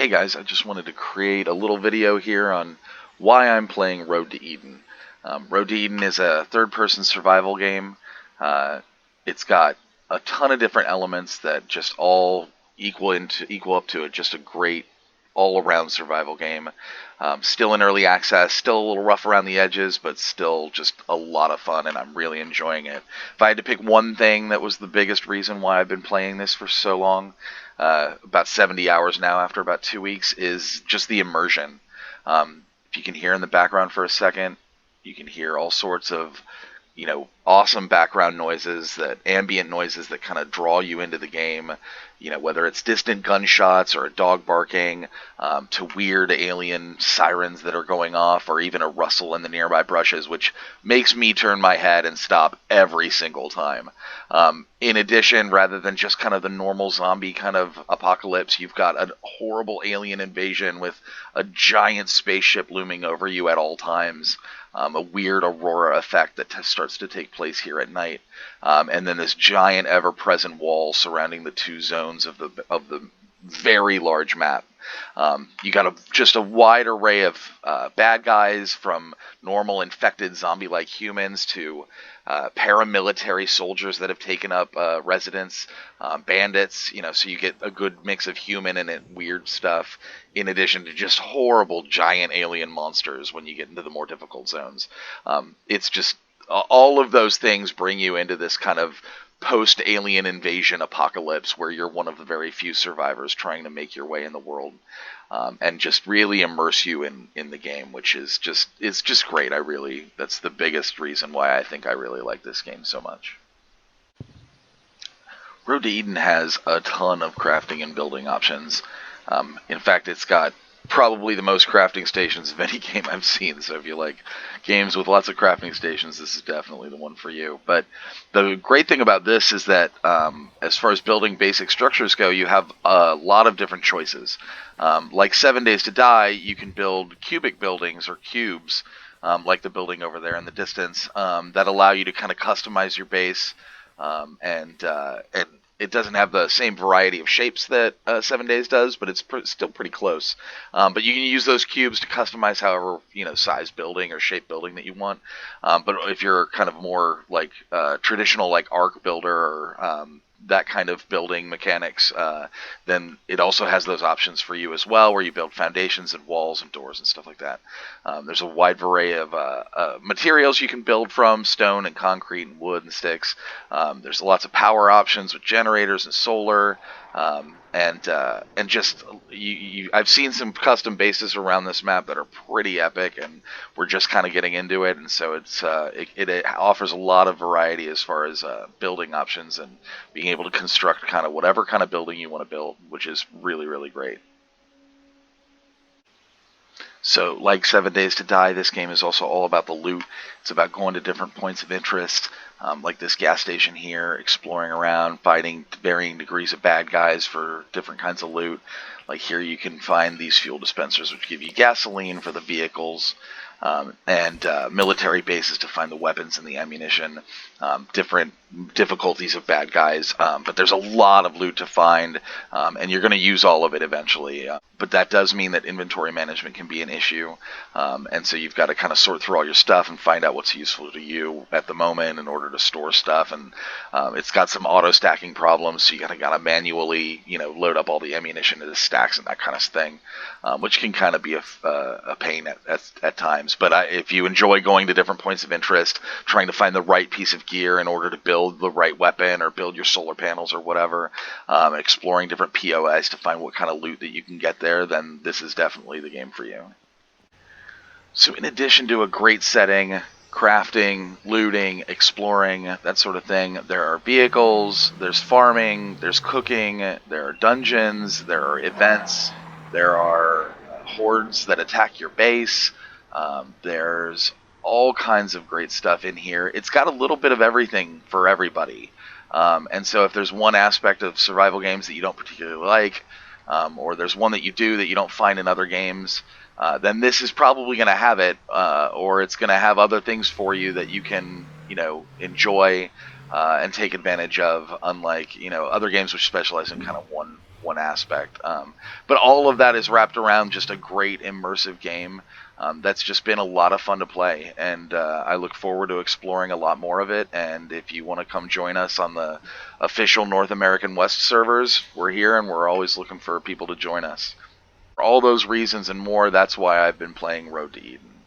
Hey guys, I just wanted to create a little video here on why I'm playing Road to Eden. Road to Eden is a third-person survival game. Uh, it's got a ton of different elements that just all equal up to just a great all-around survival game. Still in early access, still a little rough around the edges, but still just a lot of fun, and I'm really enjoying it. If I had to pick one thing that was the biggest reason why I've been playing this for so long, about 70 hours now after about 2 weeks, is just the immersion. If you can hear in the background for a second, you can hear all sorts of awesome background noises, ambient noises that kind of draw you into the game. Whether it's distant gunshots or a dog barking, to weird alien sirens that are going off, or even a rustle in the nearby brushes, which makes me turn my head and stop every single time. In addition, rather than just kind of the normal zombie kind of apocalypse, you've got a horrible alien invasion with a giant spaceship looming over you at all times. A weird aurora effect that starts to take place here at night, and then this giant ever-present wall surrounding the two zones of the very large map. You got just a wide array of bad guys, from normal infected zombie-like humans to paramilitary soldiers that have taken up residence, bandits, so you get a good mix of human and weird stuff, in addition to just horrible giant alien monsters when you get into the more difficult zones. It's just all of those things bring you into this kind of post-alien invasion apocalypse where you're one of the very few survivors trying to make your way in the world, and just really immerse you in the game, which is it's just great. That's the biggest reason why I think I really like this game so much. Road to Eden has a ton of crafting and building options. In fact, it's got probably the most crafting stations of any game I've seen, so if you like games with lots of crafting stations, this is definitely the one for you. But the great thing about this is that as far as building basic structures go, you have a lot of different choices. Like 7 Days to Die, you can build cubic buildings or cubes, like the building over there in the distance, that allow you to kind of customize your base, and it doesn't have the same variety of shapes that 7 Days does, but it's still pretty close. But you can use those cubes to customize however size building or shape building that you want. But if you're kind of more like traditional, like Arc Builder or that kind of building mechanics, then it also has those options for you as well, where you build foundations and walls and doors and stuff like that. There's a wide array of materials you can build from: stone and concrete and wood and sticks. There's lots of power options with generators and solar, and just I've seen some custom bases around this map that are pretty epic, and we're just kind of getting into it, and so it offers a lot of variety as far as building options and being able to construct kind of whatever kind of building you want to build, which is really, really great. So, like 7 Days to Die, this game is also all about the loot. It's about going to different points of interest, like this gas station here, exploring around, fighting varying degrees of bad guys for different kinds of loot. Like here you can find these fuel dispensers, which give you gasoline for the vehicles, and military bases to find the weapons and the ammunition, different difficulties of bad guys, but there's a lot of loot to find, and you're going to use all of it eventually. But that does mean that inventory management can be an issue, and so you've got to kind of sort through all your stuff and find out what's useful to you at the moment in order to store stuff. And it's got some auto stacking problems, so you gotta manually load up all the ammunition into stacks and that kind of thing, which can kind of be a pain at times. But if you enjoy going to different points of interest, trying to find the right piece of gear in order to build the right weapon or build your solar panels or whatever, exploring different POIs to find what kind of loot that you can get there, then this is definitely the game for you. So in addition to a great setting, crafting, looting, exploring, that sort of thing, there are vehicles, there's farming, there's cooking, there are dungeons, there are events, there are hordes that attack your base, there's all kinds of great stuff in here. It's got a little bit of everything for everybody. And so if there's one aspect of survival games that you don't particularly like, or there's one that you do that you don't find in other games, then this is probably going to have it, or it's going to have other things for you that you can, enjoy and take advantage of, unlike, other games which specialize in kind of one aspect. But all of that is wrapped around just a great immersive game that's just been a lot of fun to play, and I look forward to exploring a lot more of it. And if you want to come join us on the official North American West servers, we're here, and we're always looking for people to join us. For all those reasons and more, that's why I've been playing Road to Eden.